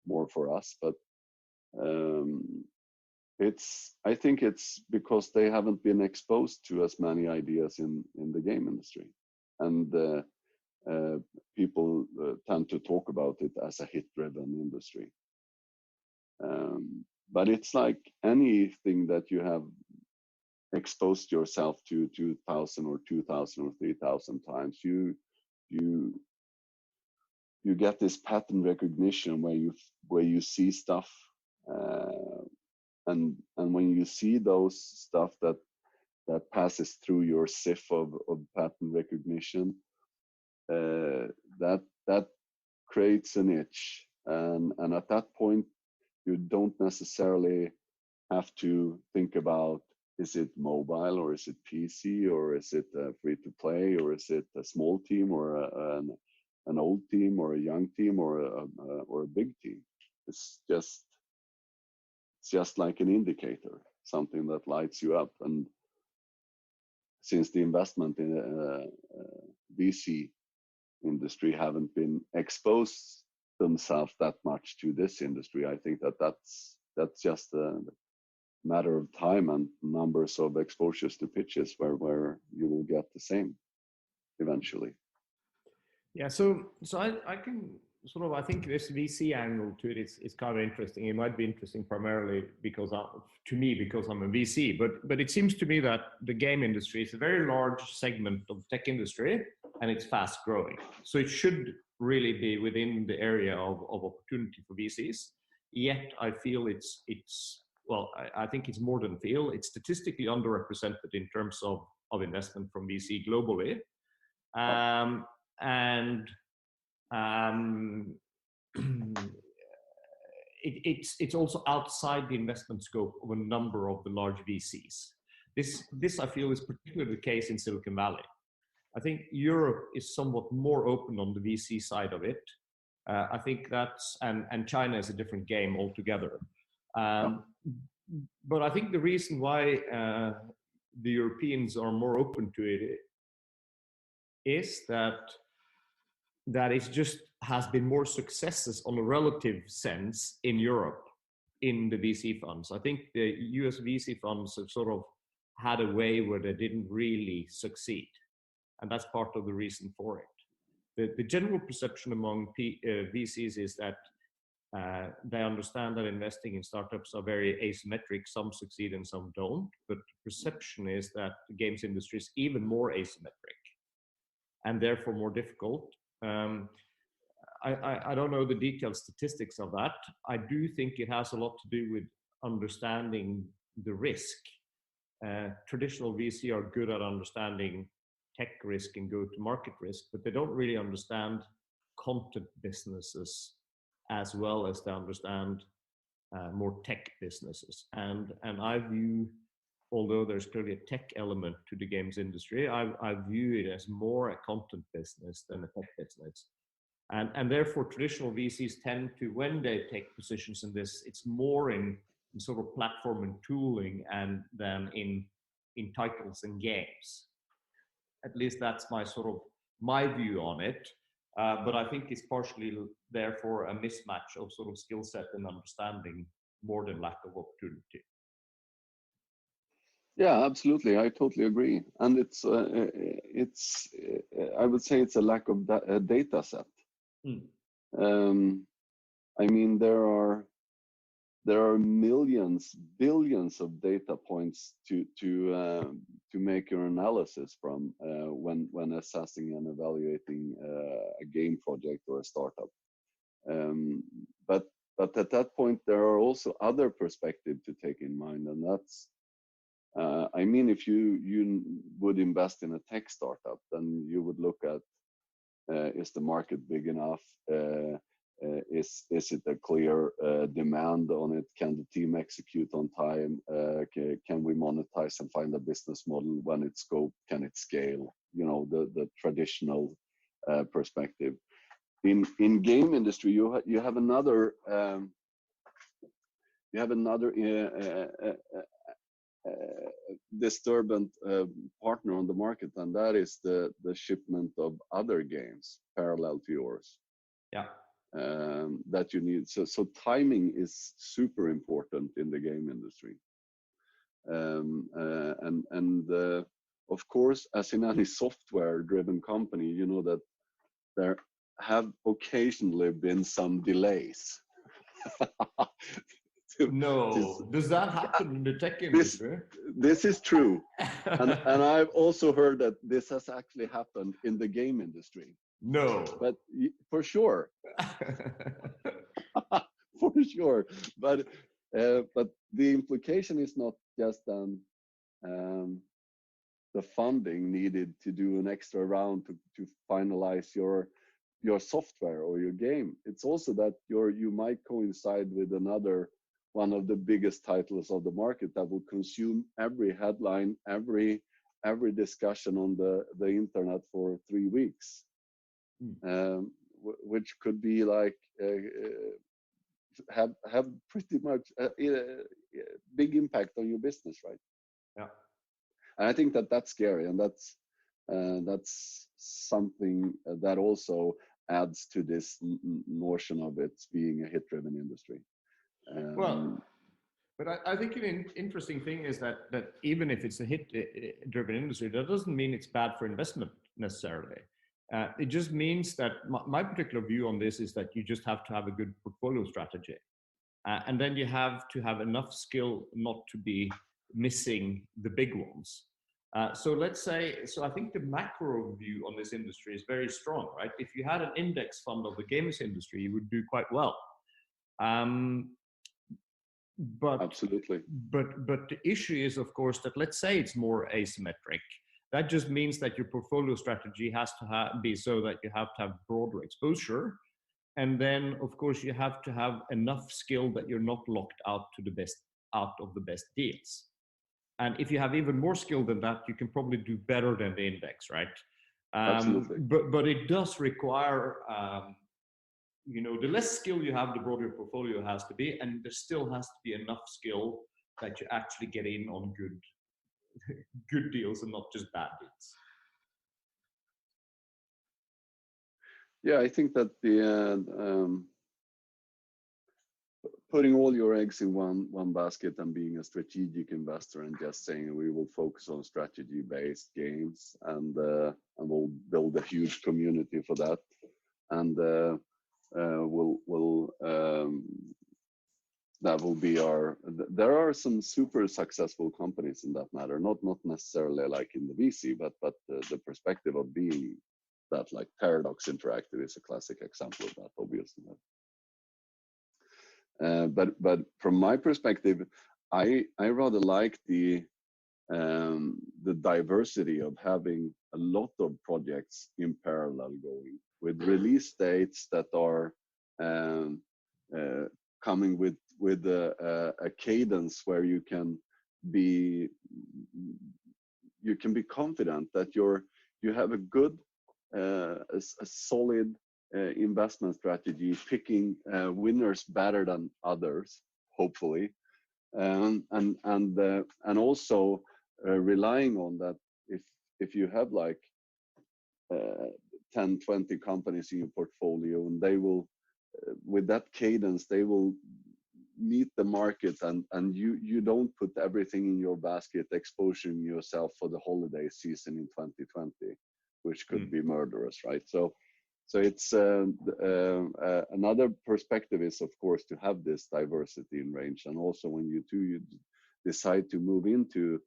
more for us. But I think it's because they haven't been exposed to as many ideas in the game industry, and people tend to talk about it as a hit-driven industry. But it's like anything that you have exposed yourself to 2,000 or 2,000 or 3,000 times, you get this pattern recognition where you see stuff, and when you see those stuff that passes through your sieve of pattern recognition, that creates an itch, and at that point you don't necessarily have to think about, is it mobile or is it PC or is it free to play or is it a small team or an old team or a young team or a big team. It's just like an indicator, something that lights you up. And since the investment in VC industry haven't been exposed themselves that much to this industry, I think that's just a matter of time and numbers of exposures to pitches where you will get the same eventually. Yeah, so I can sort of, I think this VC angle to it is kind of interesting. It might be interesting primarily because because I'm a VC, but it seems to me that the game industry is a very large segment of the tech industry and it's fast growing. So it should really be within the area of opportunity for VCs. Yet I feel I think it's more than feel. It's statistically underrepresented in terms of investment from VC globally. It's also outside the investment scope of a number of the large VCs. This I feel is particularly the case in Silicon Valley. I think Europe is somewhat more open on the VC side of it. I think and China is a different game altogether. But I think the reason why the Europeans are more open to it is that it just has been more successes on a relative sense in Europe in the VC funds. I think the US VC funds have sort of had a way where they didn't really succeed. And that's part of the reason for it. The general perception among VCs is that they understand that investing in startups are very asymmetric. Some succeed and some don't. But the perception is that the games industry is even more asymmetric and therefore more difficult. I don't know the detailed statistics of that. I do think it has a lot to do with understanding the risk. Traditional VC are good at understanding tech risk and go-to-market risk, but they don't really understand content businesses as well as they understand more tech businesses. And I view, although there's clearly a tech element to the games industry, I view it as more a content business than a tech business. And therefore traditional VCs tend to, when they take positions in this, it's more in sort of platform and tooling and than in titles and games. At least that's my view on it. But I think it's partially therefore a mismatch of sort of skill set and understanding more than lack of opportunity. Yeah, absolutely. I totally agree. And it's I would say it's a lack of data set. I mean, there are millions, billions of data points to make your analysis from when assessing and evaluating a game project or a startup. But at that point, there are also other perspectives to take in mind, and that's I mean, if you would invest in a tech startup, then you would look at is the market big enough? Is it a clear demand on it? Can the team execute on time? Can we monetize and find a business model when it's scoped? Can it scale? You know, the traditional perspective. In game industry, you have another disturbant partner on the market, and that is the shipment of other games parallel to yours. Yeah. that you need. So timing is super important in the game industry. Of course, as in any software-driven company, you know that there have occasionally been some delays. No, does that happen in the tech industry? This is true, and I've also heard that this has actually happened in the game industry. No, but for sure, for sure. But the implication is not just the funding needed to do an extra round to finalize your software or your game. It's also that you might coincide with another one of the biggest titles of the market that will consume every headline, every discussion on the internet for 3 weeks, which could be like have pretty much a big impact on your business, right? Yeah. And I think that's scary, and that's something that also adds to this notion of it being a hit-driven industry. Well, but I think an interesting thing is that even if it's a hit-driven industry, that doesn't mean it's bad for investment necessarily. It just means that my particular view on this is that you just have to have a good portfolio strategy. And then you have to have enough skill not to be missing the big ones. So let's say, so I think the macro view on this industry is very strong, right? If you had an index fund of the games industry, you would do quite well. But absolutely. But the issue is, of course, that let's say it's more asymmetric. That just means that your portfolio strategy has to be so that you have to have broader exposure. And then, of course, you have to have enough skill that you're not locked out of the best deals. And if you have even more skill than that, you can probably do better than the index, right? Absolutely. But it does require, the less skill you have, the broader your portfolio has to be, and there still has to be enough skill that you actually get in on good deals and not just bad deals. Yeah, I think that putting all your eggs in one basket and being a strategic investor and just saying we will focus on strategy-based games and we'll build a huge community for that, and that will be our. There are some super successful companies in that matter, not necessarily like in the VC, but the perspective of being that, like Paradox Interactive is a classic example of that, obviously. But from my perspective, I rather like the diversity of having a lot of projects in parallel going, with release dates that are coming with a cadence where you can be confident that you have a good a solid investment strategy, picking winners better than others, hopefully, and also relying on that. If you have like 10, 20 companies in your portfolio, and they will, with that cadence, they will meet the market, and you don't put everything in your basket, exposing yourself for the holiday season in 2020, which could be murderous, right? So it's another perspective is, of course, to have this diversity in range, and also when you decide to move into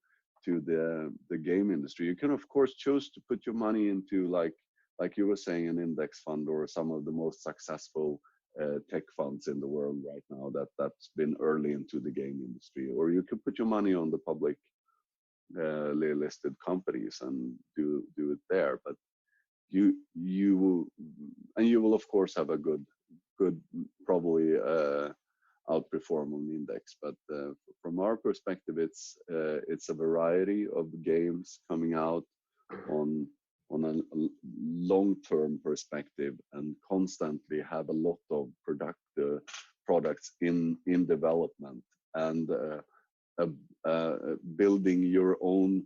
the game industry, you can of course choose to put your money into like you were saying, an index fund or some of the most successful tech funds in the world right now that's been early into the game industry, or you can put your money on the public listed companies and do it there. But you will of course have a good probably outperform on the index. But from our perspective, it's a variety of games coming out on a long-term perspective, and constantly have a lot of products in development, and building your own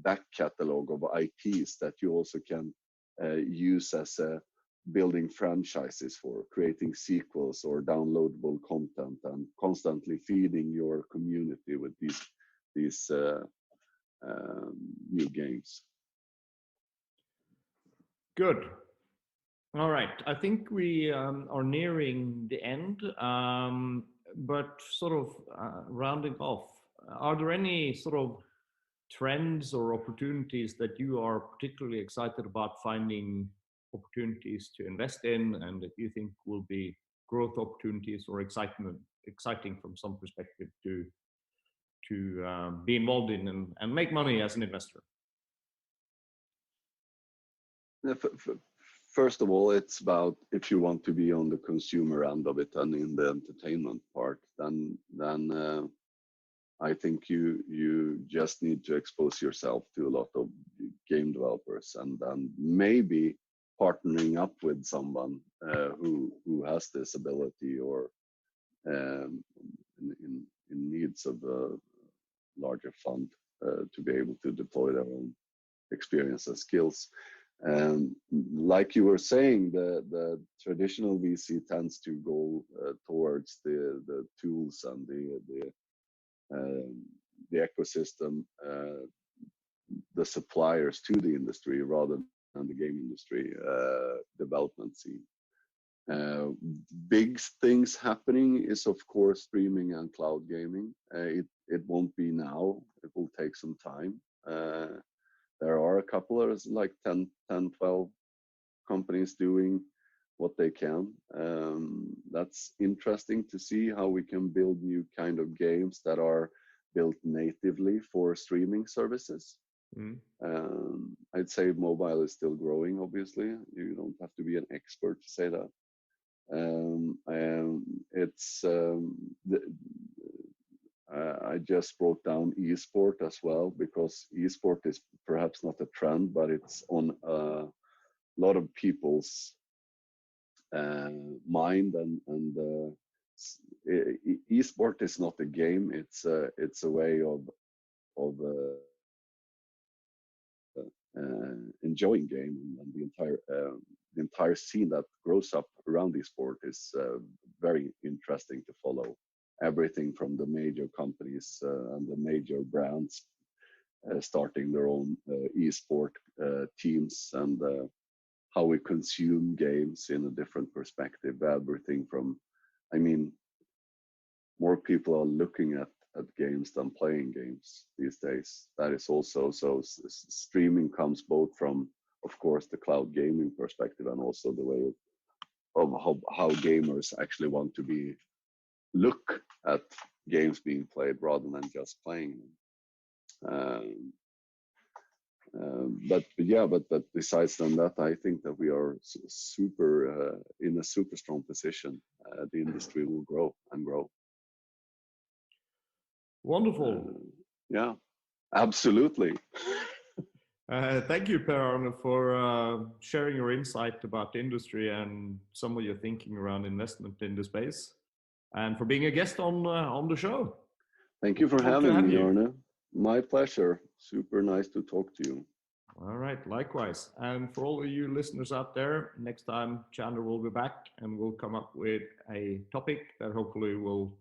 back catalog of IPs that you also can use as a building franchises for, creating sequels or downloadable content, and constantly feeding your community with these new games. Good. All right. I think we are nearing the end, but sort of rounding off, are there any sort of trends or opportunities that you are particularly excited about finding opportunities to invest in, and that you think will be growth opportunities or exciting from some perspective to be involved in and make money as an investor? First of all, it's about, if you want to be on the consumer end of it and in the entertainment part, then I think you just need to expose yourself to a lot of game developers, and then maybe partnering up with someone who has this ability, or in needs of a larger fund to be able to deploy their own experience and skills. Like you were saying, the traditional VC tends to go towards the tools and the ecosystem, the suppliers to the industry, rather than the game industry development scene. Big things happening is, of course, streaming and cloud gaming. It won't be now. It will take some time. There are a couple of, like 10, 12 companies doing what they can. That's interesting to see how we can build new kind of games that are built natively for streaming services. I'd say mobile is still growing, obviously. You don't have to be an expert to say that. I just brought down esport as well, because esport is perhaps not a trend, but it's on a lot of people's mind, and esport is not a game. It's a way of enjoying game, and the entire scene that grows up around esport is very interesting to follow. Everything from the major companies and the major brands starting their own esport teams, and how we consume games in a different perspective. Everything from, more people are looking at games than playing games these days. That is also, so streaming comes both from, of course, the cloud gaming perspective, and also the way of how gamers actually want to look at games being played rather than just playing them. But besides that, I think that we are in a super strong position. The industry will grow and grow. Wonderful. Yeah, absolutely. Thank you, Per-Arne, for sharing your insight about the industry and some of your thinking around investment in the space, and for being a guest on the show. Thank you for having me, Arne. My pleasure. Super nice to talk to you. All right, likewise. And for all of you listeners out there, next time Chandler will be back, and we'll come up with a topic that hopefully will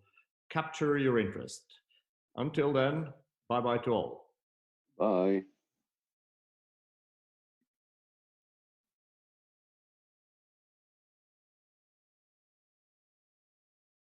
capture your interest. Until then, bye-bye to all. Bye.